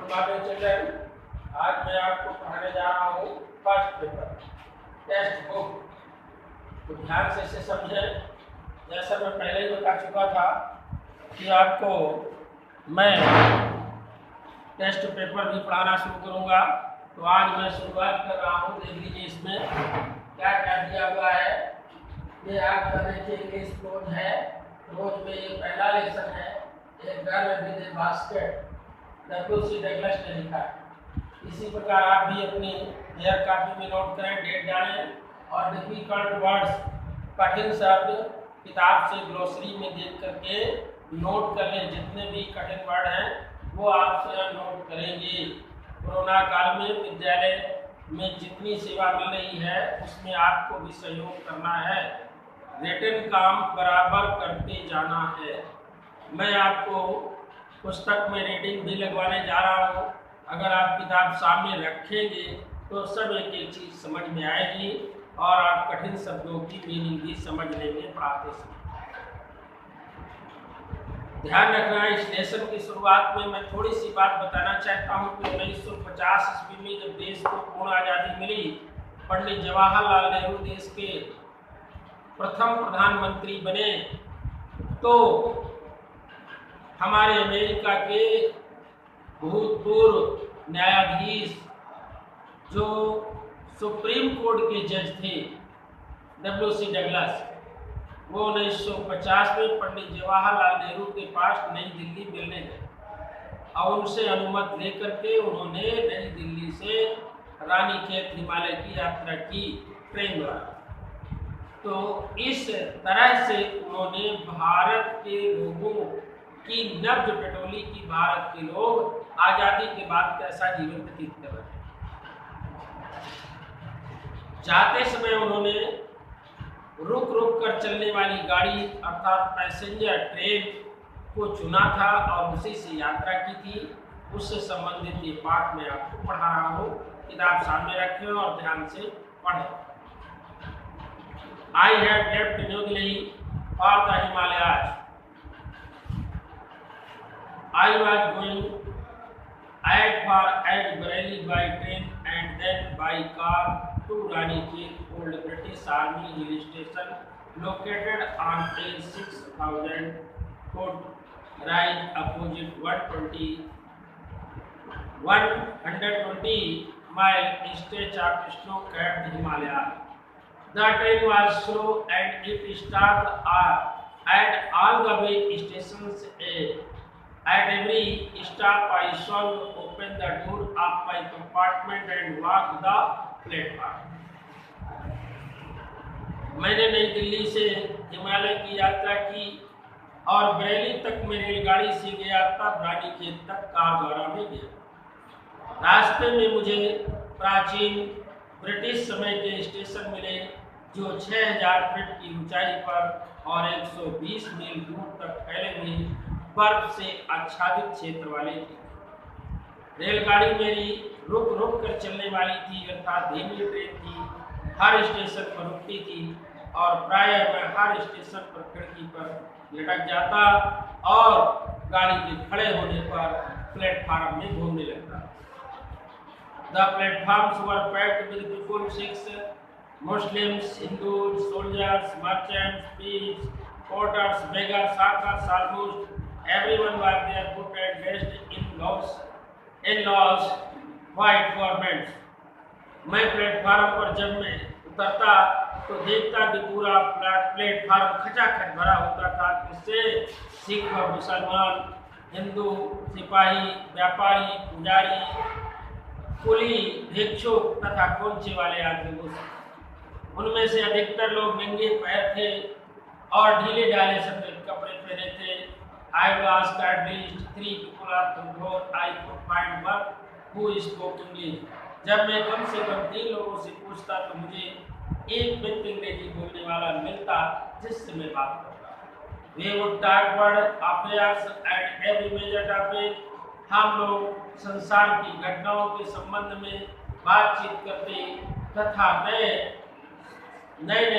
Good morning children. आज मैं आपको पढ़ाने जा रहा हूँ फर्स्ट पेपर टेक्स्ट बुक। तो ध्यान से इसे समझें। जैसा मैं पहले ही बता चुका था कि आपको मैं टेस्ट पेपर भी पढ़ाना शुरू करूँगा। तो आज मैं शुरुआत कर रहा हूँ। देख लीजिए इसमें क्या क्या दिया हुआ है। ये आपका देखिए इंग्लिश रोज है। रोज में ये पहला लेसन है। एक girl with A basket, W.C. Douglas ने लिखा है। इसी प्रकार आप भी अपनी हेयर कॉपी में नोट करें, डेट डालें और डिफिकल्ट वर्ड्स, कठिन शब्द किताब से ग्लोसरी में देख करके नोट कर लें। जितने भी कठिन वर्ड हैं वो आप स्वयं नोट करेंगे। कोरोना काल में विद्यालय में जितनी सेवा मिल रही है उसमें आपको भी सहयोग करना है। रिटन काम बराबर करते जाना है। मैं आपको पुस्तक में रीडिंग भी लगवाने जा रहा हूँ। अगर आप किताब सामने रखेंगे तो सब एक एक चीज़ समझ में आएगी और आप कठिन शब्दों की मीनिंग भी समझ लेंगे पढ़ाते समय। ध्यान रखना, इस लेसन की शुरुआत में मैं थोड़ी सी बात बताना चाहता हूँ कि 1950 ईस्वी में जब देश को पूर्ण आज़ादी मिली, पंडित जवाहरलाल नेहरू देश के प्रथम प्रधानमंत्री बने। तो हमारे अमेरिका के भूतपूर्व न्यायाधीश जो सुप्रीम कोर्ट के जज थे W.C. डगलस, वो 1950 में पंडित जवाहरलाल नेहरू के पास नई दिल्ली मिलने गए और उनसे अनुमति लेकर के उन्होंने नई दिल्ली से रानीखेत हिमालय की यात्रा की ट्रेन द्वारा। तो इस तरह से उन्होंने भारत के लोगों की नब्ज टटोली की भारत के लोग आज़ादी के बाद कैसा जीवन व्यतीत कर रहे हैं। जाते समय उन्होंने रुक रुक कर चलने वाली गाड़ी अर्थात पैसेंजर ट्रेन को चुना था और उसी से यात्रा की थी। उससे संबंधित ये पाठ मैं आपको पढ़ा रहा हूँ। किताब सामने रखें और ध्यान से पढ़ें। I had left New Delhi for the Himalayas. I was going at Bareilly by train and then by car to Ranikhet, Old British Army Hill Station, located on a 6,000 foot rise opposite 120-mile stretch of snow-capped Himalaya. The train was slow and it stopped at all the way stations. At every stop I saw open the door of my compartment and walk the platform. मैंने नई दिल्ली से हिमालय की यात्रा की और बरेली तक मैं रेलगाड़ी से गया, तब रानीखेत तक कार द्वारा में गया। रास्ते में मुझे प्राचीन ब्रिटिश समय के स्टेशन मिले जो 6000 फीट की ऊंचाई पर और 120 मील दूर तक फैले हुए बर्फ से आच्छादित क्षेत्र वाले थे। रेलगाड़ी मेरी रुक रुक कर चलने वाली थी, अर्थात धीमी ट्रेन थी। हर स्टेशन पर रुकती थी और प्रायः मैं हर स्टेशन पर खिड़की पर लटक जाता और गाड़ी के खड़े होने पर प्लेटफार्म में घूमने लगता। The platforms were packed with people, Sikhs, Muslims, Hindus, soldiers, merchants, thieves, porters, beggars, hawkers, almost everyone was there, put and dressed in laws white garments. मैं प्लेटफार्म पर जब मैं उतरता तो देखता कि पूरा प्लेटफार्म खचाखच भरा होता था। इससे सिख और मुसलमान, हिंदू, सिपाही, व्यापारी, पुजारी, कुली, भिक्षुक तथा खोंचे वाले आदि लोग। उनमें से अधिकतर लोग नंगे पैर थे और ढीले ढाले सफेद कपड़े पहने थे। I was at least 3 people before I could find one who spoke English. जब मैं कम से कम 3 लोगों से पूछता तो मुझे एक व्यक्ति अंग्रेजी बोलने वाला मिलता जिससे मैं बात करता। We would talk about affairs and every major topic. हम लोग संसार की घटनाओं के संबंध में बातचीत करते तथा नए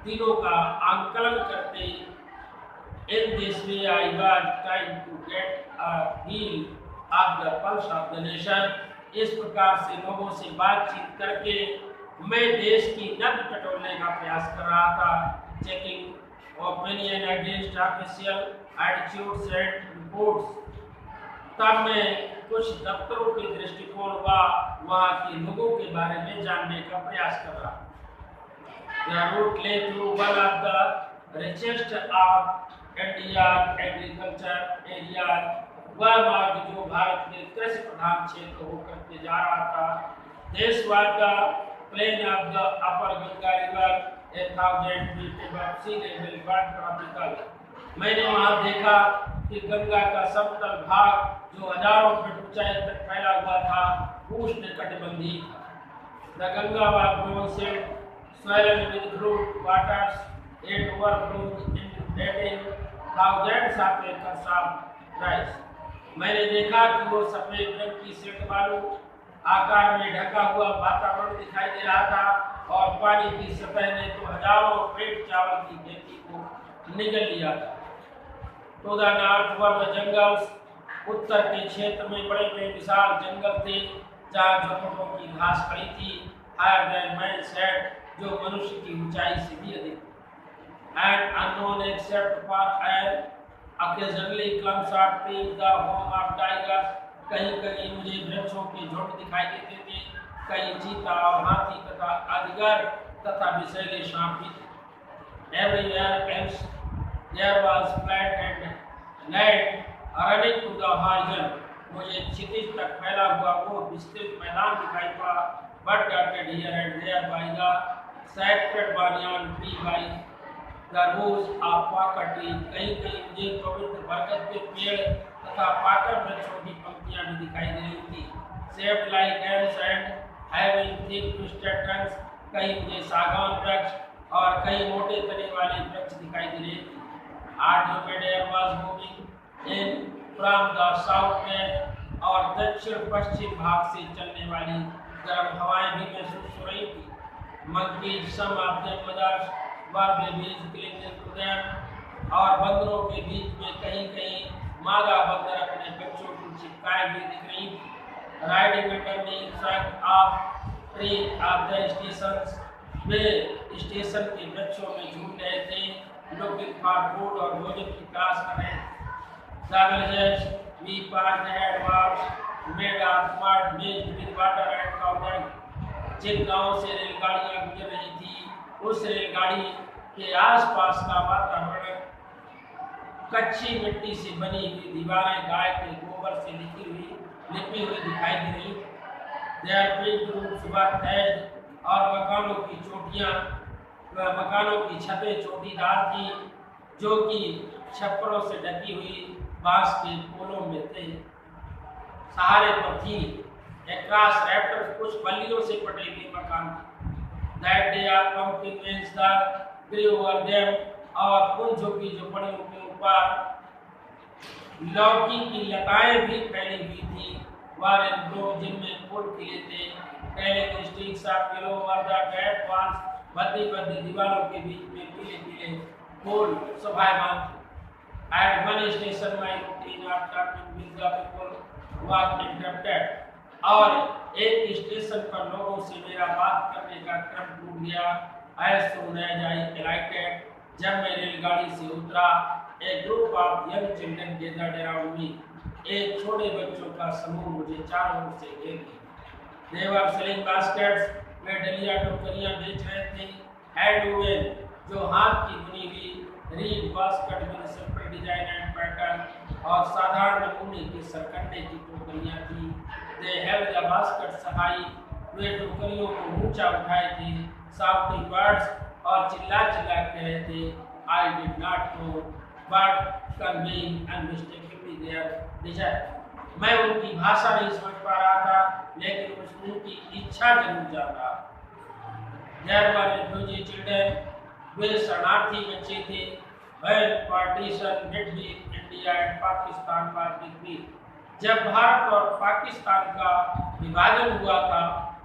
दिनों का आंकलन करते। In this way I was trying to get a feel of the pulse of the nation. इस प्रकार से लोगों से बातचीत करके मैं देश की नब्ज टटोलने का प्रयास कर रहा था। Checking opinion against official attitudes and reports. तब मैं कुछ दफ्तरों के दृष्टिकोण व वहाँ के लोगों के बारे में जानने का प्रयास कर रहा। The route lay through one of the richest of India agriculture areas। वह मार्ग जो भारत के कृषि प्रधान क्षेत्र होकर के जा रहा था। This was the plain of the upper Ganga river, 1000 feet above sea level, but tropical। मैंने वहाँ देखा कि गंगा का समतल भाग जो हजारों फीट ऊंचाई तक फैला हुआ था, उष्णकटिबंधीय था। The Ganga was grown swollen with fruit waters, it overflowed into thousands of acres of rice। मैंने देखा कि वो सफेद रंग की सिल्ट बालू आकार में ढका हुआ वातावरण दिखाई दे रहा था और पानी की सतह ने तो हजारों पेट चावल की खेती को निगल लिया था। तो the north were the jungles. उत्तर के क्षेत्र में बड़े बड़े विशाल जंगल थे जहाँ झोपड़ों की घास खड़ी थी। हायर देन मैंस हेड, जो मनुष्य की ऊंचाई से भी अधिक। And unknown except for an occasionally clumps of trees, the home of tigers। कहीं कहीं मुझे वृक्षों के झुंड दिखाई देते थे, कहीं चीता और हाथी तथा अजगर तथा विषैले सांप भी थे। Everywhere else there was flat and land running to the horizon। मुझे क्षितिज तक फैला हुआ वो विस्तृत मैदान दिखाई पड़ा। But dotted here and there by the sacred banyan tree, by the rows of पाकर ट्री। कहीं कहीं मुझे पवित्र बरगद के पेड़ तथा पाकर वृक्षों की पंक्तियां भी दिखाई दे रही थी। Shaped like elms and having thick twisted trunks। कहीं मुझे सागौन वृक्ष और कहीं मोटे तने वाले वृक्ष दिखाई दे रहे थे। Hot humid air was moving in from the south west। और दक्षिण पश्चिम भाग से चलने वाली गर्म हवाएं भी महसूस हो रही थी। Monkeys, some of them mothers were babies clinging to them। और बंदरों के बीच में कहीं कहीं मादा बंदर अपने बच्चों को चिपकाए हुए दिख रही थी। Riding under the trunk of tree of the stations। Way station के वृक्षों में झूल रहे थे, looking for food और भोजन की तलाश कर रहे थे। The villages we passed had walls made of mud mixed with water and cow dung। जिन गांवों से रेलगाड़ियां गुजर रही थी, उस रेलगाड़ी के आसपास का वातावरण कच्ची मिट्टी से बनी हुई दीवारें गाय के गोबर से लिपी हुई दिखाई दे रही। Their big roofs were thatched। और मकानों की छतें चोटीदार थी जो कि छप्परों से ढकी हुई बांस के पोलों में थे, सहारे पर थी। Across rafters, कुछ बल्लियों से पटे हुए मकान थे। That day our pumpkin vines grew over them। और उन झुग्गी झोपड़ियों के ऊपर लौकी की लताएं भी फैली हुई थी। Wherein bloom, जिनमें फूल खिले थे। Trailing sticks of yellow over the dead walls। Baddi Baddi दीवारों के बीच में पीले पीले फूल शोभायमान थे। At one station my routine of talking with the people was interrupted। और एक स्टेशन पर लोगों से मेरा बात करने का क्रम टूट गया। As soon as I alighted, जब मैं रेलगाड़ी से उतरा, a group of young children gathered around me। एक छोटे बच्चों का समूह मुझे चारों ओर से घेर लिया। They were selling baskets। वे डलिया टोकरियां बेच रहे थे। Hand woven, जो हाथ की बुनी हुई reed basket with simple design and pattern। और साधारण नमूने के सरकंडे की टोकरियां थी। They held the baskets high। वे टोकरियों को ऊंचा उठाए थे, shouting words और चिल्ला चिल्ला कह रहे थे। I did not know but conveying unmistakably their desire। मैं उनकी भाषा नहीं समझ पा रहा था, लेकिन उनकी इच्छा जरूर जान रहा। There were refugee children। वे शरणार्थी बच्चे थे। When partition between India and Pakistan was decreed। जब भारत और पाकिस्तान का विभाजन हुआ था,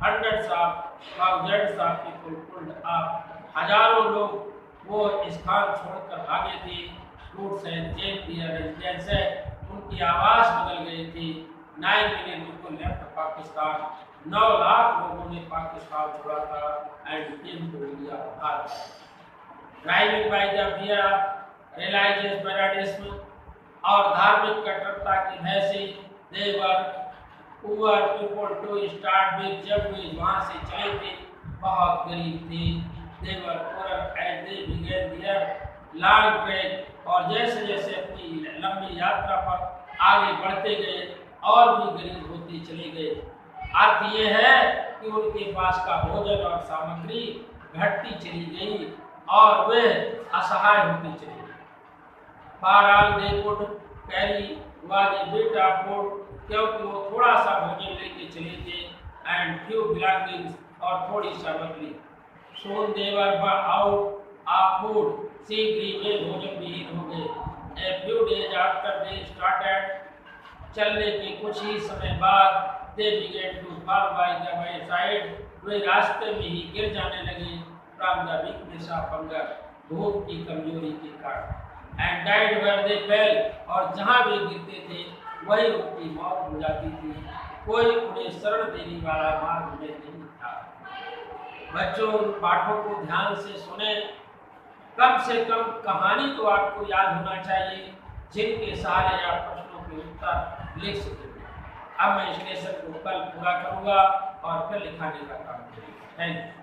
hundreds of thousands of people pulled up। हजारों लोग वो स्थान छोड़कर भागे थे। Roots and changed their residences। उनकी आवास बदल गए थे। 9 million people left Pakistan. 9 lakh लोगों ने पाकिस्तान छोड़ा था and came to India. Driving by the fear, religious fanatism और धार्मिक कट्टरता की भय से they were poor people to start with. जब वे वहाँ से चले थे बहुत गरीब थे. They were poorer as they began their long trek. और जैसे जैसे अपनी लंबी यात्रा पर आगे बढ़ते गए और भी गरीब होते चले गए. अर्थ ये है कि उनके पास का भोजन और सामग्री घटती चली गई और वे असहाय होते चले गए. बहरहाल they could carry was a bit of food, क्योंकि वो थोड़ा सा भोजन लेके चले थे and few belongings और थोड़ी सामग्री. Soon they were out of food. शीघ्र वे भोजन विहीन हो गए. A few days after they started, चलने के कुछ ही समय बाद they began to fall by the wayside. वे रास्ते में ही गिर जाने लगे from the weakness of hunger, भूख की कमजोरी के कारण. And died where they fell. और जहाँ वे गिरते थे वही उनकी मौत हो जाती थी. कोई उन्हें शरण देने वाला मार्ग में नहीं था. बच्चों, उन पाठों को ध्यान से सुने. कम से कम कहानी तो आपको याद होना चाहिए जिनके सहारे आप प्रश्नों के उत्तर लिख सकेंगे. अब मैं इस लेसन को कल पूरा करूंगा और फिर लिखाने का काम करूंगा. Thank you.